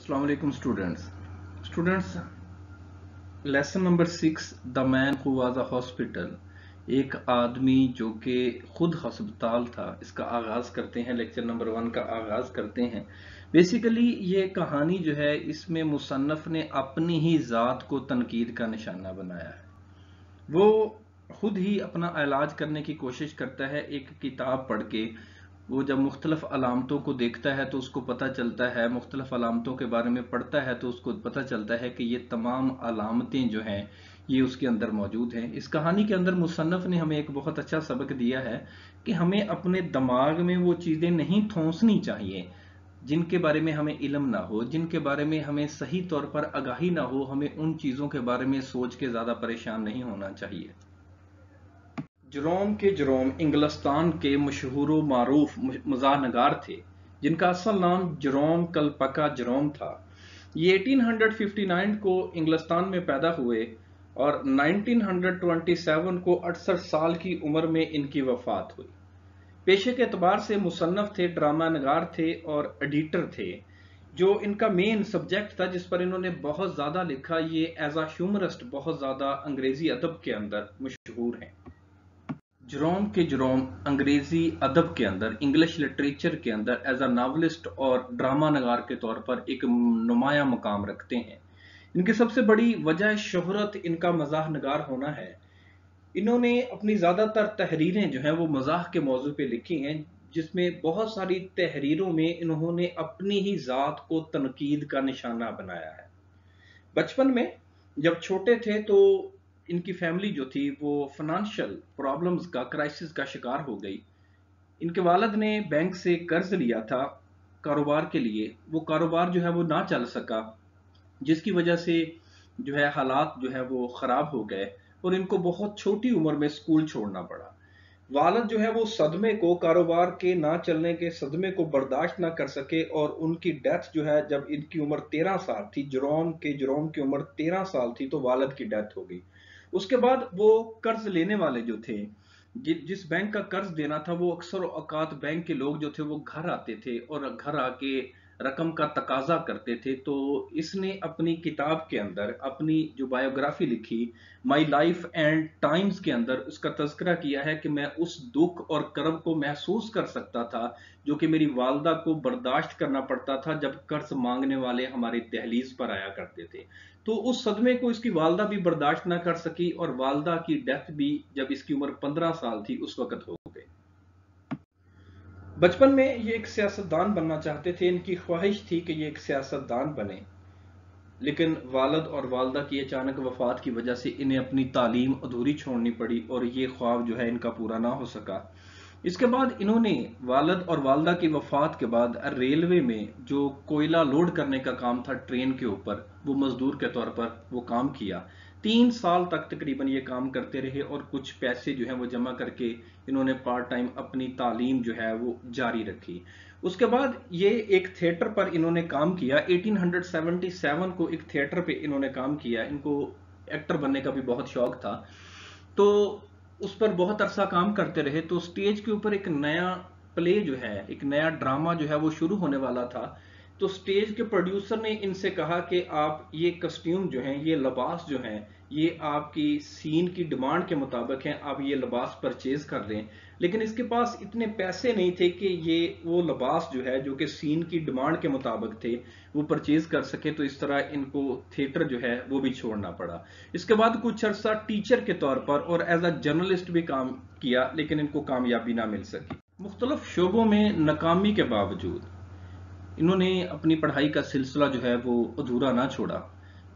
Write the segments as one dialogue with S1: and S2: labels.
S1: अस्सलाम वालेकुम students lesson number 6 the man who was a hospital. एक आदमी जो कि खुद हस्पताल था, इसका आगाज करते हैं। लेक्चर नंबर 1 का आगाज करते हैं। बेसिकली ये कहानी जो है, इसमें मुसन्नफ ने अपनी ही जात को तनकीद का निशाना बनाया है। वो खुद ही अपना इलाज करने की कोशिश करता है। एक किताब पढ़ के वो जब मुख्तलिफ अलामतों को देखता है तो उसको पता चलता है, मुख्तलिफ अलामतों के बारे में पढ़ता है तो उसको पता चलता है कि ये तमाम अलामतें जो हैं ये उसके अंदर मौजूद हैं। इस कहानी के अंदर मुसन्नफ ने हमें एक बहुत अच्छा सबक दिया है कि हमें अपने दिमाग में वो चीज़ें नहीं ठोंसनी चाहिए जिनके बारे में हमें इल्म ना हो, जिनके बारे में हमें सही तौर पर आगाही ना हो। हमें उन चीज़ों के बारे में सोच के ज़्यादा परेशान नहीं होना चाहिए। जेरोम इंग्लिस्तान के मशहूर मारूफ मज़ाह नगार थे, जिनका असल नाम जेरोम कल्पका जेरोम था। ये 1859 को इंग्लिस्तान में पैदा हुए और 1927 को 68 साल की उम्र में इनकी वफात हुई। पेशे के एतबार से मुसन्नफ थे, ड्रामा नगार थे और एडिटर थे। जो इनका मेन सब्जेक्ट था जिस पर इन्होंने बहुत ज़्यादा लिखा, ये एज आ ह्यूमरिस्ट बहुत ज़्यादा अंग्रेजी अदब के अंदर मशहूर हैं। जेरोम अंग्रेजी अदब के अंदर, इंग्लिश लिटरेचर के अंदर एज अ नावलिस्ट और ड्रामा नगार के तौर पर एक नुमाया मकाम रखते हैं। इनकी सबसे बड़ी वजह शोहरत इनका मजाह नगार होना है। इन्होंने अपनी ज्यादातर तहरीरें जो हैं वो मजाह के मौजू पे लिखी हैं, जिसमें बहुत सारी तहरीरों में इन्होंने अपनी ही जात को तनकीद का निशाना बनाया है। बचपन में जब छोटे थे तो इनकी फैमिली जो थी वो फाइनेंशियल प्रॉब्लम्स का, क्राइसिस का शिकार हो गई। इनके वालिद ने बैंक से कर्ज लिया था कारोबार के लिए। वो कारोबार जो है वो ना चल सका, जिसकी वजह से जो है हालात जो है वो खराब हो गए और इनको बहुत छोटी उम्र में स्कूल छोड़ना पड़ा। वालिद जो है वो सदमे को, कारोबार के ना चलने के सदमे को बर्दाश्त ना कर सके और उनकी डेथ जो है, जब इनकी उम्र 13 साल थी, जेरोम की उम्र 13 साल थी, तो वालिद की डेथ हो गई। उसके बाद वो कर्ज लेने वाले जो थे, जिस बैंक का कर्ज देना था, वो अक्सर औकात बैंक के लोग जो थे वो घर आते थे और घर आके रकम का तकाजा करते थे। तो इसने अपनी किताब के अंदर अपनी जो बायोग्राफी लिखी, माई लाइफ एंड टाइम्स के अंदर उसका तज़किरा किया है कि मैं उस दुख और कर्ब को महसूस कर सकता था जो कि मेरी वालदा को बर्दाश्त करना पड़ता था जब कर्ज मांगने वाले हमारी दहलीज पर आया करते थे। तो उस सदमे को इसकी वालदा भी बर्दाश्त ना कर सकी और वालदा की डेथ भी जब इसकी उम्र 15 साल थी उस वक्त हो गई। बचपन में ये एक सियासतदान बनना चाहते थे। इनकी ख्वाहिश थी कि ये एक सियासतदान बने, लेकिन वालिद और वालदा की अचानक वफात की वजह से इन्हें अपनी तालीम अधूरी छोड़नी पड़ी और ये ख्वाब जो है इनका पूरा ना हो सका। इसके बाद इन्होंने वालिद और वालदा की वफात के बाद रेलवे में जो कोयला लोड करने का काम था ट्रेन के ऊपर, वो मजदूर के तौर पर वो काम किया। 3 साल तक तकरीबन ये काम करते रहे और कुछ पैसे जो है वो जमा करके इन्होंने पार्ट टाइम अपनी तालीम जो है वो जारी रखी। उसके बाद ये एक थिएटर पर इन्होंने काम किया। 1877 को एक थिएटर पे इन्होंने काम किया। इनको एक्टर बनने का भी बहुत शौक था, तो उस पर बहुत अरसा काम करते रहे। तो स्टेज के ऊपर एक नया प्ले जो है, एक नया ड्रामा जो है वो शुरू होने वाला था। तो स्टेज के प्रोड्यूसर ने इनसे कहा कि आप ये कस्ट्यूम जो हैं, ये लिबास जो हैं, ये आपकी सीन की डिमांड के मुताबिक हैं, आप ये लिबास परचेज कर लें। लेकिन इसके पास इतने पैसे नहीं थे कि ये वो लिबास जो है जो कि सीन की डिमांड के मुताबिक थे वो परचेज कर सके। तो इस तरह इनको थिएटर जो है वो भी छोड़ना पड़ा। इसके बाद कुछ अर्सा टीचर के तौर पर और एज अ जर्नलिस्ट भी काम किया, लेकिन इनको कामयाबी ना मिल सकी। मुख्तलिफ शोबों में नाकामी के बावजूद इन्होंने अपनी पढ़ाई का सिलसिला जो है वो अधूरा ना छोड़ा।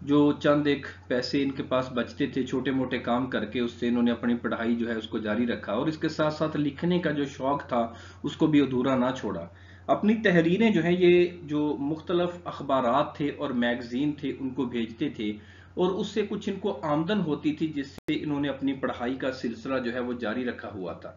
S1: जो चंद एक पैसे इनके पास बचते थे छोटे मोटे काम करके, उससे इन्होंने अपनी पढ़ाई जो है उसको जारी रखा और इसके साथ साथ लिखने का जो शौक था उसको भी अधूरा ना छोड़ा। अपनी तहरीरें जो है ये जो मुख्तलिफ अखबारात थे और मैगजीन थे उनको भेजते थे और उससे कुछ इनको आमदन होती थी, जिससे इन्होंने अपनी पढ़ाई का सिलसिला जो है वो जारी रखा हुआ था।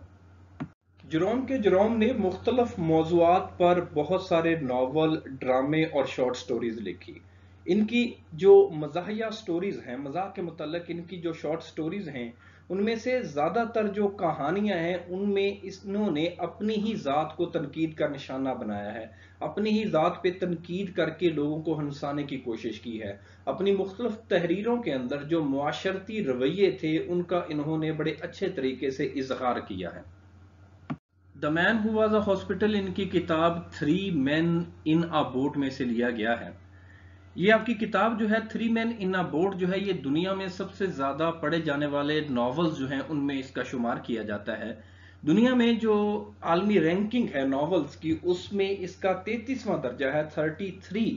S1: जेरोम ने मुख्तलिफ मौज़ूआत पर बहुत सारे नावल, ड्रामे और शॉर्ट स्टोरीज लिखी। इनकी जो मज़ाहिया स्टोरीज हैं, मज़ाह के मुतल्लिक़ इनकी जो शॉर्ट स्टोरीज हैं ان میں سے زیادہ تر جو کہانیاں ہیں ان میں انہوں نے اپنی ہی ذات کو تنقید کا نشانہ بنایا ہے، اپنی ہی ذات پہ تنقید کر کے لوگوں کو ہنسانے کی کوشش کی ہے۔ اپنی مختلف تحریروں کے اندر جو معاشرتی رویے تھے ان کا انہوں نے بڑے اچھے طریقے سے اظہار کیا ہے۔ دا مین who was a hospital in کی کتاب تھری مین ان اے بوٹ میں سے لیا گیا ہے۔ یہ آپ کی کتاب جو ہے تھری مین ان اے بوٹ جو ہے یہ دنیا میں سب سے زیادہ پڑھے جانے والے ناولز جو ہیں ان میں اس کا شمار کیا جاتا ہے۔ دنیا میں جو عالمی رینکنگ ہے ناولز کی اس میں اس کا 33واں درجہ ہے، 33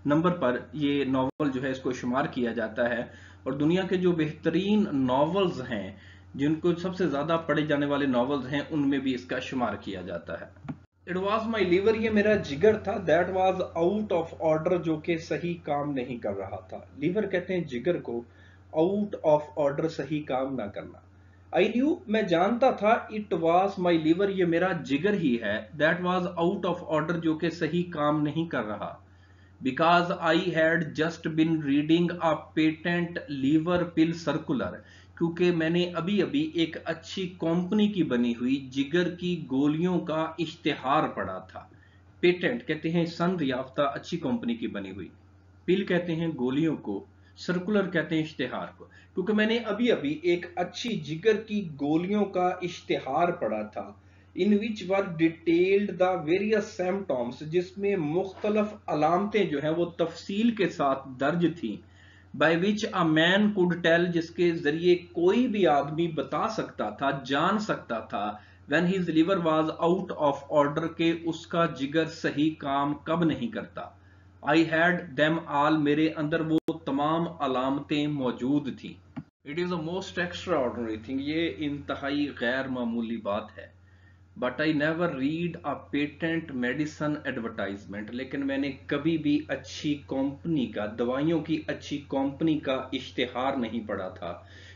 S1: نمبر پر یہ ناول جو ہے اس کو شمار کیا جاتا ہے، اور دنیا کے جو بہترین ناولز ہیں جن کو سب سے زیادہ پڑھے جانے والے ناولز ہیں ان میں بھی اس کا شمار کیا جاتا ہے۔ اٹ واز مائی لیور، یہ میرا جگر تھا، that was out of order, جو کہ صحیح کام نہیں کر رہا تھا۔ لیور کہتے ہیں جگر کو، آؤٹ آف آرڈر صحیح کام نہ کرنا۔ آئی نیو، میں جانتا تھا، اٹ واز مائی لیور، یہ میرا جگر ہی ہے، that was out of order, جو کہ صحیح کام نہیں کر رہا۔ Because I had just been reading a patent liver pill circular, کیونکہ میں نے ابھی ابھی ایک اچھی کمپنی کی بنی ہوئی جگر کی گولیوں کا اشتہار پڑھا تھا۔ پیٹنٹ کہتے ہیں سند یافتہ اچھی کمپنی کی بنی ہوئی، پل کہتے ہیں گولیوں کو، سرکولر کہتے ہیں اشتہار کو، کیونکہ میں نے ابھی ابھی ایک اچھی جگر کی گولیوں کا اشتہار پڑھا تھا۔ in which were detailed the various symptoms، جس میں مختلف علامتیں جو ہیں وہ تفصیل کے ساتھ درج تھیں، by which a man could tell، جس کے ذریعے کوئی بھی آدمی بتا سکتا تھا، جان سکتا تھا، when his liver was out of order، کہ اس کا جگر صحیح کام کب نہیں کرتا۔ I had them all، میرے اندر وہ تمام علامتیں موجود تھیں۔ It is a most extraordinary thing، یہ انتہائی غیر معمولی بات ہے۔ But I never read a patent medicine advertisement, لیکن میں نے کبھی بھی اچھی کمپنی کا، دوائیوں کی اچھی کمپنی کا اشتہار نہیں پڑھا تھا۔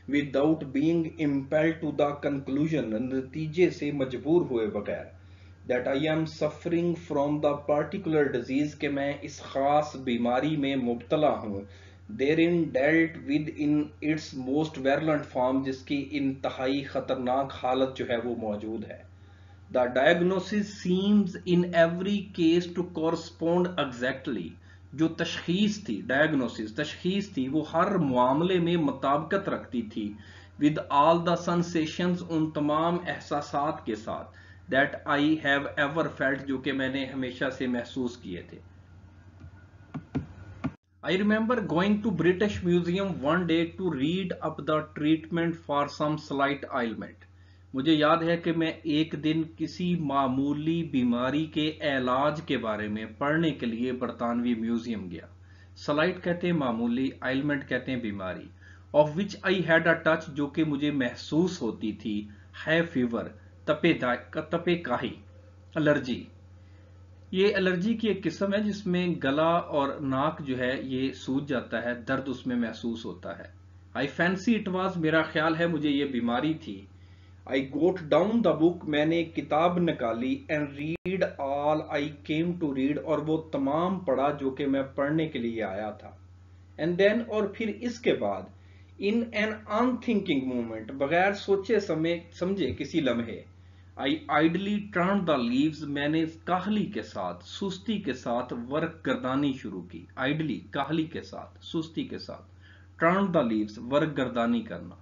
S1: Without being impelled to the conclusion, نتیجے سے مجبور ہوئے بغیر، that I am suffering from the particular disease, کہ میں اس خاص بیماری میں مبتلا ہوں، therein dealt with in its most virulent form، جس کی انتہائی خطرناک حالت جو ہے وہ موجود ہے۔ The diagnosis seems in every case to correspond exactly، جو تشخیص تھی، ڈائگنوسس تشخیص تھی، وہ ہر معاملے میں مطابقت رکھتی تھی، with all the sensations، ان تمام احساسات کے ساتھ، that I have ever felt، جو کہ میں نے ہمیشہ سے محسوس کیے تھے۔ I remember going to British Museum one day to read up the treatment for some slight ailment۔ مجھے یاد ہے کہ میں ایک دن کسی معمولی بیماری کے علاج کے بارے میں پڑھنے کے لیے برطانوی میوزیم گیا۔ سلائٹ کہتے ہیں معمولی، آئلمنٹ کہتے ہیں بیماری، of which I had a touch, جو کہ مجھے محسوس ہوتی تھی، ہے فیور، تپے کاہی، الرجی۔ یہ الرجی کی ایک قسم ہے جس میں گلا اور ناک جو ہے یہ سوج جاتا ہے، درد اس میں محسوس ہوتا ہے۔ آئی فینسی اٹ واز، میرا خیال ہے مجھے یہ بیماری تھی۔ I got down the book، میں نے کتاب نکالی، and read all I came to read، اور وہ تمام پڑھا جو کہ میں پڑھنے کے لیے آیا تھا۔ And then، اور پھر اس کے بعد، in an unthinking moment، بغیر سوچے سمجھے کسی لمحے، I idly turned the leaves، میں نے کاہلی کے ساتھ، سستی کے ساتھ ورق گردانی شروع کی۔ idly، کاہلی کے ساتھ، سستی کے ساتھ، turn the leaves، ورق گردانی کرنا۔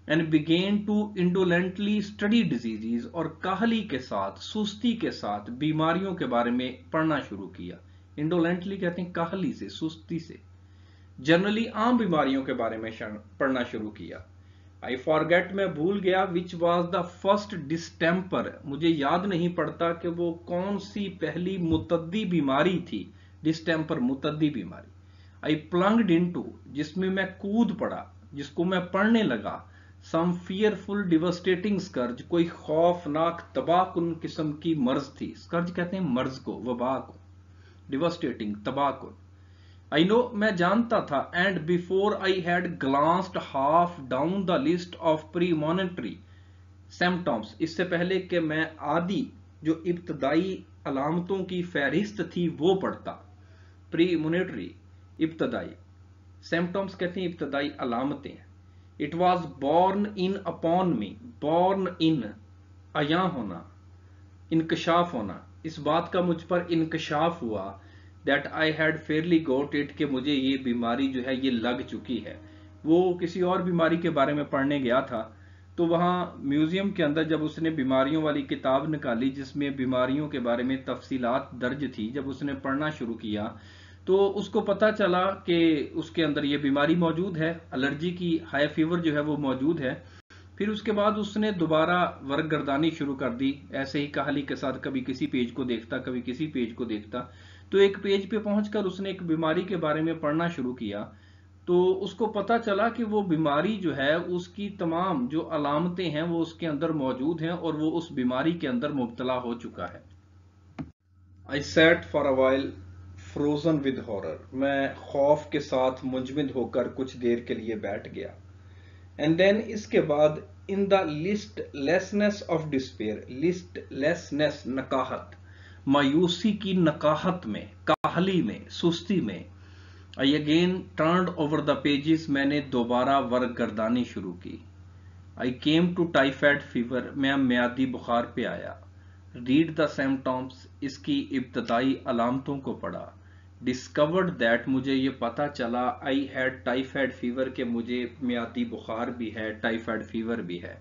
S1: and began to indolently study diseases، اور کاہلی کے ساتھ، سستی کے ساتھ بیماریوں کے بارے میں پڑھنا شروع کیا۔ indolently کہتے ہیں کاہلی سے، سستی سے، جنرلی عام بیماریوں کے بارے میں پڑھنا شروع کیا۔ I forget، میں بھول گیا، which was the first distemper، مجھے یاد نہیں پڑتا کہ وہ کون سی پہلی متعدی بیماری تھی، distemper متعدی بیماری۔ I plunged into، جس میں میں کود پڑا، جس کو میں پڑھنے لگا، some fearful devastating scourge، کوئی خوفناک تباہ کن قسم کی مرض تھی۔ scourge کہتے ہیں مرض کو، وبا کو، devastating تباہ کن۔ I know، میں جانتا تھا، and before I had glanced half down the list of premonitory symptoms، اس سے پہلے کہ میں آدھی جو ابتدائی علامتوں کی فہرست تھی وہ پڑھتا۔ premonitory ابتدائی، symptoms کہتے ہیں ابتدائی علامتیں، it was borne in upon me, borne in अया होना, इंकशाफ होना, इस बात का मुझ पर इंकशाफ हुआ that I had Fairlie got it, कि मुझे ये बीमारी जो है ये लग चुकी है। वो किसी और बीमारी के बारे में पढ़ने गया था, तो वहाँ म्यूजियम के अंदर जब उसने बीमारियों वाली किताब निकाली जिसमें बीमारियों के बारे में तफसीलात दर्ज थी, जब उसने पढ़ना शुरू किया तो उसको पता चला कि उसके अंदर ये बीमारी मौजूद है, एलर्जी की हाई फीवर जो है वो मौजूद है। फिर उसके बाद उसने दोबारा वर्क गर्दानी शुरू कर दी, ऐसे ही कहाली के साथ कभी किसी पेज को देखता कभी किसी पेज को देखता, तो एक पेज पे पहुंचकर उसने एक बीमारी के बारे में पढ़ना शुरू किया। तो उसको पता चला कि वो बीमारी जो है उसकी तमाम जो अलामतें हैं वो उसके अंदर मौजूद हैं और वो उस बीमारी के अंदर मुब्तला हो चुका है। I sat for a while frozen with horror, मैं खौफ के साथ मुंजमद होकर कुछ देर के लिए बैठ गया। एंड देन इसके बाद इन द लिस्टलेसनेस ऑफ डिस्पेयर, लिस्टलेसनेस नकाहत, मायूसी की नकाहत में, काहली में, सुस्ती में, I again turned over the pages, मैंने दोबारा वर्क गर्दानी शुरू की। आई केम टू टाइफाइड फीवर, मैं म्यादी बुखार पे आया। रीड द सिम्टम्स, इसकी इब्तदाई अलामतों को पढ़ा। डिस्कवर्ड दैट, मुझे ये पता चला, आई हैड टाइफाइड फीवर, के मुझे म्यादी बुखार भी है, टाइफाइड फीवर भी है।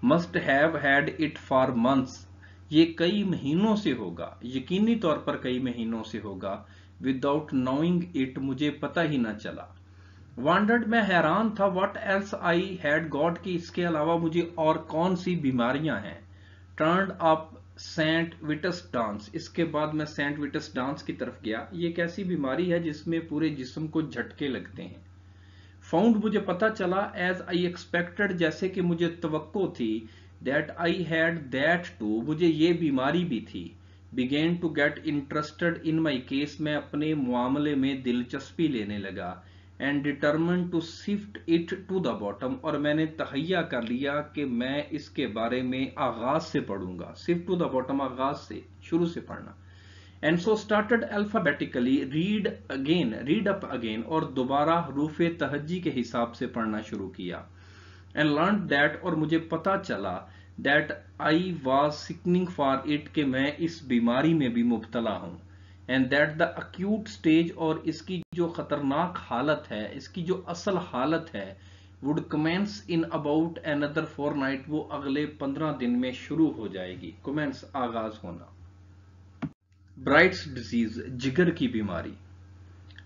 S1: Must have had it for months, ये कई महीनों से होगा, यकीनी तौर पर कई महीनों से होगा। विदाउट नोइंग इट, मुझे पता ही ना चला। वॉन्डर्ड, मैं हैरान था, what else I had got, कि इसके अलावा मुझे और कौन सी बीमारियां हैं। Turned up Saint Victus dance, इसके बाद मैं सेंट विटस डांस की तरफ गया। ये एक ऐसी बीमारी है जिसमें पूरे जिस्म को झटके लगते हैं। फाउंड, मुझे पता चला, एज आई एक्सपेक्टेड, जैसे कि मुझे तवक्को थी, that I had that too, मुझे ये बीमारी भी थी। Began to get interested in my case, मैं अपने मामले में दिलचस्पी लेने लगा। And determine to sift it to the bottom, और मैंने तहैया कर लिया कि मैं इसके बारे में आगाज से पढ़ूंगा। सिफ्ट टू द बॉटम, आगाज से, शुरू से पढ़ना। And so started alphabetically, read up again, और दोबारा हरूफ तहज्जी के हिसाब से पढ़ना शुरू किया। एंड लर्न दैट, और मुझे पता चला, that I was sickening for it, कि मैं इस बीमारी में भी मुब्तला हूं। And that the acute stage, और इसकी जो खतरनाक हालत है, इसकी जो असल हालत है, would commence in about another fortnight, वो अगले 15 दिन में शुरू हो जाएगी। कमेंस, आगाज होना। ब्राइट्स डिजीज, जिगर की बीमारी।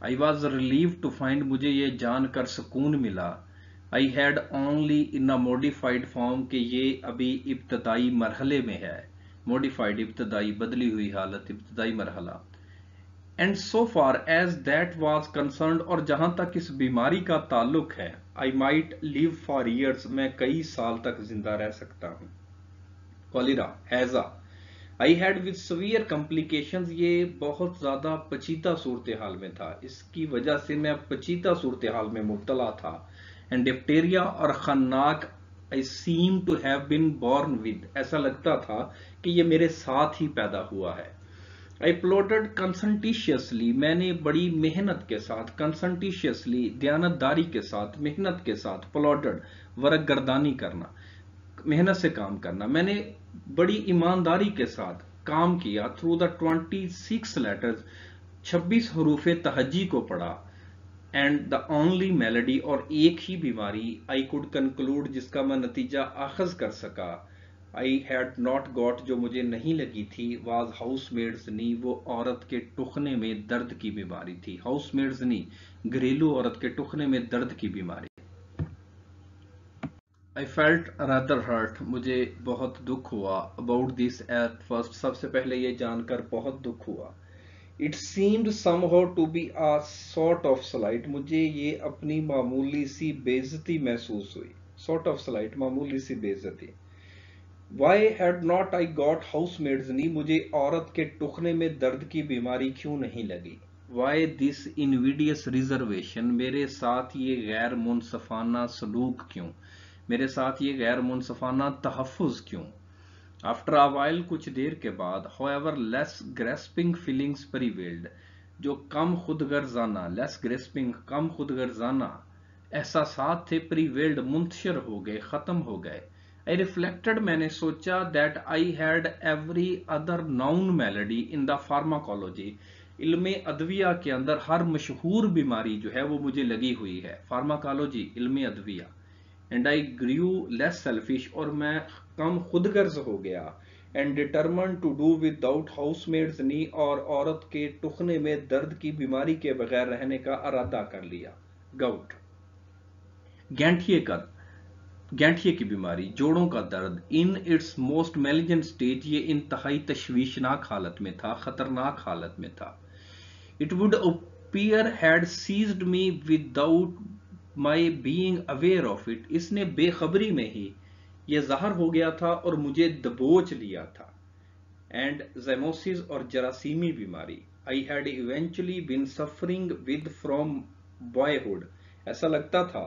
S1: I was relieve to find, मुझे ये जानकर सुकून मिला, I had only in a modified form, कि ये अभी इब्तदाई मरहले में है। मॉडिफाइड, इब्तदाई, बदली हुई हालत, इब्तदाई मरहला। And so far as that was concern, और जहां तक इस बीमारी का ताल्लुक है, I might live for years, मैं कई साल तक जिंदा रह सकता हूं। कॉलेरा, हैजा, I had with severe complications, ये बहुत ज्यादा पेचीदा सूरत हाल में था, इसकी वजह से मैं पेचीदा सूरत हाल में मुब्तला था। एंड डिप्टेरिया, और खन्नाक, I seem to have been born with, ऐसा लगता था कि ये मेरे साथ ही पैदा हुआ है। आई प्लॉटेड कंसंटिशियसली, मैंने बड़ी मेहनत के साथ, कंसंटिशियसली, दयानतदारी के साथ, मेहनत के साथ, प्लॉटेड, वर्क गर्दानी करना, मेहनत से काम करना, मैंने बड़ी ईमानदारी के साथ काम किया। थ्रू द 26 लेटर्स, 26 हरूफ तहज्जी को पढ़ा। एंड द ओनली मेलेडी, और एक ही बीमारी, आई कुड कंक्लूड, जिसका मैं नतीजा आखज कर सका, आई हैड नॉट गॉट, जो मुझे नहीं लगी थी, वाज हाउस मेड्स नी, वो औरत के टुखने में दर्द की बीमारी थी। हाउस मेड्स नी, घरेलू औरत के टुखने में दर्द की बीमारी। आई फेल्ट रादर हर्ट, मुझे बहुत दुख हुआ। अबाउट दिस एट फर्स्ट, सबसे पहले ये जानकर बहुत दुख हुआ। It seemed somehow to be a sort of slight, मुझे ये अपनी मामूली सी बेइज्जती महसूस हुई। सॉर्ट ऑफ स्लाइट, मामूली सी बेइज्जती। Why had not I got housemaid's knee, मुझे औरत के टुखने में दर्द की बीमारी क्यों नहीं लगी। वाई दिस इनविडियस रिजर्वेशन, मेरे साथ ये गैर मुनसफाना सलूक क्यों, मेरे साथ ये गैर मुनसफाना तहफ़्फ़ुज़ क्यों। आफ्टर अ वाइल, कुछ देर के बाद, however less grasping feelings prevailed, जो कम खुदगर्जाना, लेस ग्रेस्पिंग, कम खुदगर्जाना एहसासात थे प्रीवेल्ड, मुंतशिर हो गए, खत्म हो गए। आई रिफ्लेक्टेड, मैंने सोचा, that I had every other noun melody in the pharmacology, इल्म अदविया के अंदर हर मशहूर बीमारी जो है वो मुझे लगी हुई है। फार्माकोलॉजी, इल्म अदविया। And I grew less selfish, और मैं कम खुदगर्ज हो गया। And determined to do without housemaid's knee, और औरत के टुखने में दर्द की बीमारी के बगैर रहने का इरादा कर लिया। गाउट, गैंठिए का, गैंठिए की बीमारी, जोड़ों का दर्द, in its most malignant stage, ये इंतहाई तशवीशनाक हालत में था, खतरनाक हालत में था। It would appear had seized me without my being aware of it, इसने बेखबरी में ही ये ज़ाहिर हो गया था और मुझे दबोच लिया था। एंड ज़ैमोसिस, और जरासीमी बीमारी, I had eventually been suffering with from boyhood, ऐसा लगता था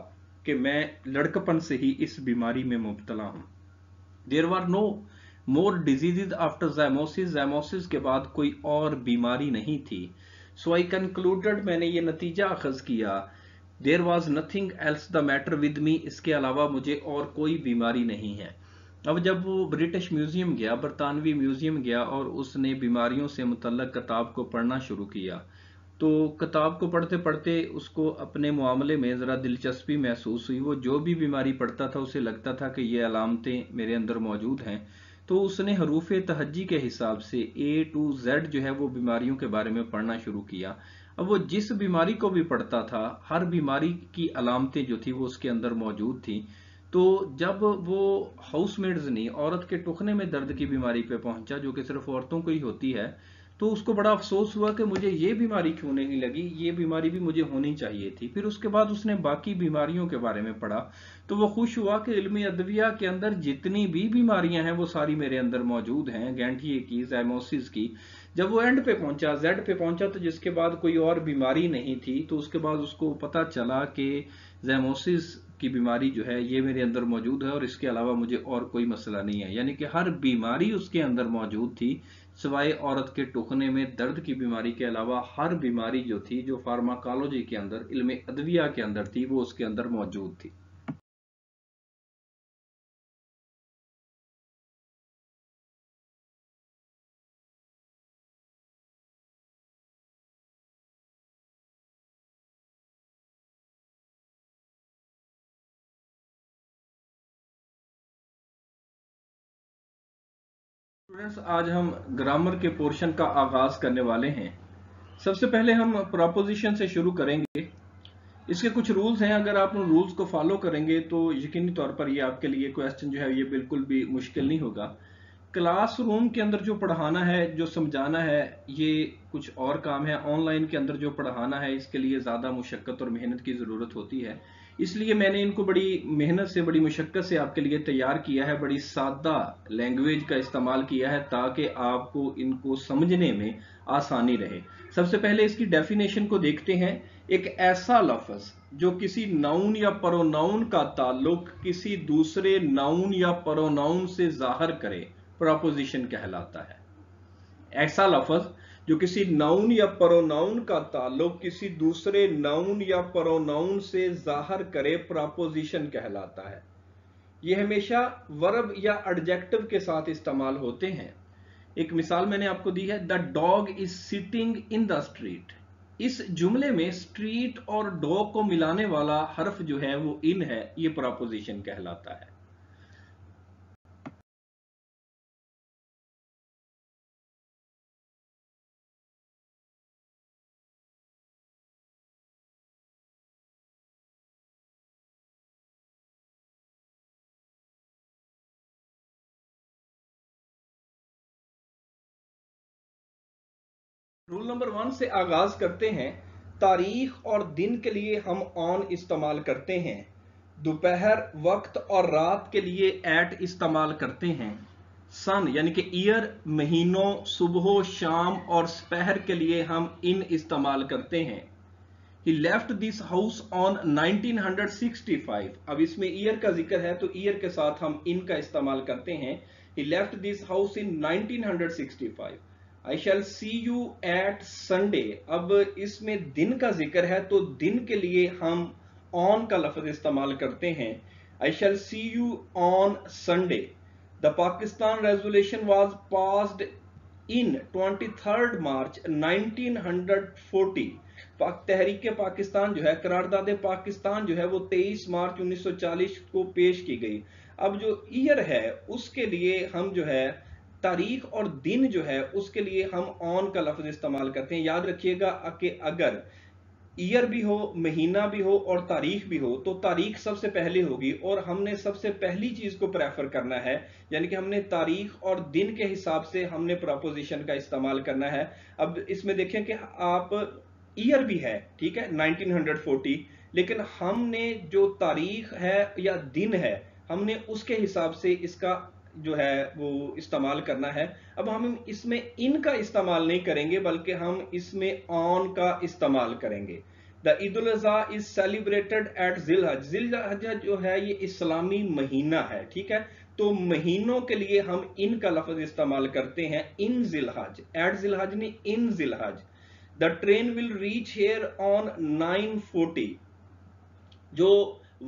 S1: कि मैं लड़कपन से ही इस बीमारी में मुब्तला हूं। There were no more diseases after zymosis, zymosis के बाद कोई और बीमारी नहीं थी। सो आई कंक्लूडेड, मैंने ये नतीजा अखज़ किया, there was nothing else the matter with me, इसके अलावा मुझे और कोई बीमारी नहीं है। अब जब वो ब्रिटिश म्यूजियम गया, बरतानवी म्यूजियम गया, और उसने बीमारियों से मुतल्लक किताब को पढ़ना शुरू किया, तो किताब को पढ़ते पढ़ते उसको अपने मामले में ज़रा दिलचस्पी महसूस हुई। वो जो भी बीमारी पढ़ता था उसे लगता था कि ये अलामतें मेरे अंदर मौजूद हैं, तो उसने हरूफ तहज्जी के हिसाब से A to Z जो है वो बीमारियों के बारे में पढ़ना शुरू किया। अब वो जिस बीमारी को भी पढ़ता था, हर बीमारी की अलामतें जो थी वो उसके अंदर मौजूद थी। तो जब वो हाउसमेड्स नहीं, औरत के टुखने में दर्द की बीमारी पे पहुंचा, जो कि सिर्फ औरतों को ही होती है, तो उसको बड़ा अफसोस हुआ कि मुझे ये बीमारी क्यों नहीं लगी, ये बीमारी भी मुझे होनी चाहिए थी। फिर उसके बाद उसने बाकी बीमारियों के बारे में पढ़ा, तो वो खुश हुआ कि इल्म अदविया के अंदर जितनी भी बीमारियां हैं वो सारी मेरे अंदर मौजूद हैं, गैंठिए की, ज़ैमोसिस की। जब वो एंड पे पहुंचा, जेड पे पहुंचा, तो जिसके बाद कोई और बीमारी नहीं थी, तो उसके बाद उसको पता चला कि ज़ैमोसिस की बीमारी जो है ये मेरे अंदर मौजूद है और इसके अलावा मुझे और कोई मसला नहीं है। यानी कि हर बीमारी उसके अंदर मौजूद थी, सिवाय औरत के टुखने में दर्द की बीमारी के अलावा हर बीमारी जो थी, जो फार्माकोलॉजी के अंदर, इल्म अदविया के अंदर थी, वो उसके अंदर मौजूद थी। स्टूडेंट्स, आज हम ग्रामर के पोर्शन का आगाज करने वाले हैं। सबसे पहले हम प्रोपोजिशन से शुरू करेंगे। इसके कुछ रूल्स हैं, अगर आप उन रूल्स को फॉलो करेंगे तो यकीनी तौर पर ये आपके लिए क्वेश्चन जो है ये बिल्कुल भी मुश्किल नहीं होगा। क्लासरूम के अंदर जो पढ़ाना है, जो समझाना है, ये कुछ और काम है। ऑनलाइन के अंदर जो पढ़ाना है, इसके लिए ज़्यादा मुशक्क़त और मेहनत की ज़रूरत होती है, इसलिए मैंने इनको बड़ी मेहनत से, बड़ी मुशक्क़त से आपके लिए तैयार किया है। बड़ी सादा लैंग्वेज का इस्तेमाल किया है ताकि आपको इनको समझने में आसानी रहे। सबसे पहले इसकी डेफिनेशन को देखते हैं। एक ऐसा लफ्ज़ जो किसी नाउन या प्रोनाउन का ताल्लुक किसी दूसरे नाउन या प्रोनाउन से ज़ाहिर करे, प्रोपोजिशन कहलाता है। ऐसा लफ्ज़ जो किसी नाउन या प्रोनाउन का ताल्लुक किसी दूसरे नाउन या प्रोनाउन से ज़ाहिर करे, प्रोपोजिशन कहलाता है। ये हमेशा वर्ब या एडजेक्टिव के साथ इस्तेमाल होते हैं। एक मिसाल मैंने आपको दी है, the dog is sitting in the street. इस जुमले में स्ट्रीट और डॉग को मिलाने वाला हर्फ जो है वो इन है, ये प्रोपोजिशन कहलाता है। रूल नंबर 1 से आगाज करते हैं। तारीख और दिन के लिए हम ऑन इस्तेमाल करते हैं। दोपहर, वक्त और रात के लिए एट इस्तेमाल करते हैं। सन यानी कि ईयर, महीनों, सुबह, शाम और सपहर के लिए हम इन इस्तेमाल करते हैं। He left this house on 1965। अब इसमें ईयर का जिक्र है तो ईयर के साथ हम इन का इस्तेमाल करते हैं। He left this house in 1965। I shall see you at Sunday। अब इसमें दिन का जिक्र है तो दिन के लिए हम ऑन का लफ्ज इस्तेमाल करते हैं, I shall see you on Sunday, the Pakistan resolution was passed in 23 March 1940। तहरीक पाकिस्तान जो है, करारदाद पाकिस्तान जो है वो 23 मार्च 1940 को पेश की गई। अब जो ईयर है उसके लिए हम जो है तारीख और दिन जो है उसके लिए हम ऑन का लफ्ज इस्तेमाल करते हैं। याद रखिएगा कि अगर ईयर भी हो, महीना भी हो और तारीख भी हो तो तारीख सबसे पहले होगी और हमने सबसे पहली चीज को प्रेफर करना है, यानी कि हमने तारीख और दिन के हिसाब से हमने प्रपोजिशन का इस्तेमाल करना है। अब इसमें देखें कि आप ईयर भी है, ठीक है, 1940, लेकिन हमने जो तारीख है या दिन है हमने उसके हिसाब से इसका जो है वो इस्तेमाल करना है। अब हम इसमें इन का इस्तेमाल नहीं करेंगे बल्कि हम इसमें ऑन का इस्तेमाल करेंगे। The Eid ul Azha is celebrated at Zilhaj. Zilhaj जो है ये इस्लामी महीना है, ठीक है, तो महीनों के लिए हम इन का लफ्ज इस्तेमाल करते हैं, इन जिलहज, एट जिलहज नहीं, in Zilhaj. The train will reach here on 9:40। जो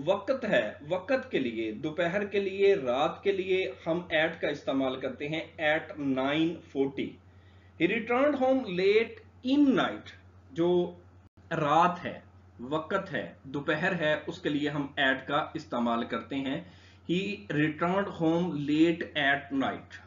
S1: वक्त है, वक्त के लिए, दोपहर के लिए, रात के लिए हम एट का इस्तेमाल करते हैं, at 9:40। He return home late in night. जो रात है, वक्त है, दोपहर है, उसके लिए हम एट का इस्तेमाल करते हैं, he return home late at night.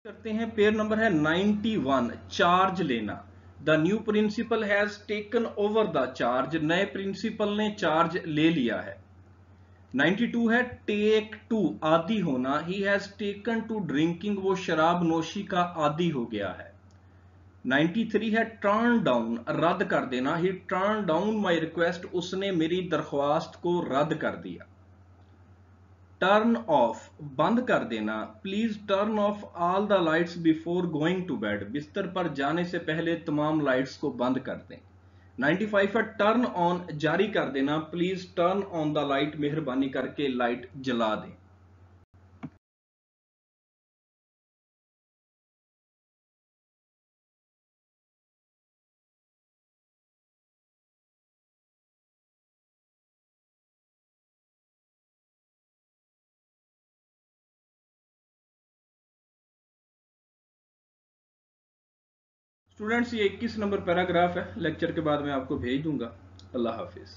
S1: करते हैं, पेयर नंबर है 91, चार्ज लेना। The new principal has taken over the charge. नए प्रिंसिपल ने चार्ज ले लिया है। 92 है टेक टू, आदी होना। He has taken to drinking, वो शराब नोशी का आदी हो गया है। 93 है टर्न डाउन, रद्द कर देना। ही टर्न डाउन माई रिक्वेस्ट, उसने मेरी दरख्वास्त को रद्द कर दिया। टर्न ऑफ, बंद कर देना। Please turn off all the lights before going to bed, बिस्तर पर जाने से पहले तमाम लाइट्स को बंद कर दें। 95 है टर्न ऑन, जारी कर देना। Please turn on the light, मेहरबानी करके लाइट जला दें। स्टूडेंट्स, ये 21 नंबर पैराग्राफ है, लेक्चर के बाद मैं आपको भेज दूंगा। अल्लाह हाफिज।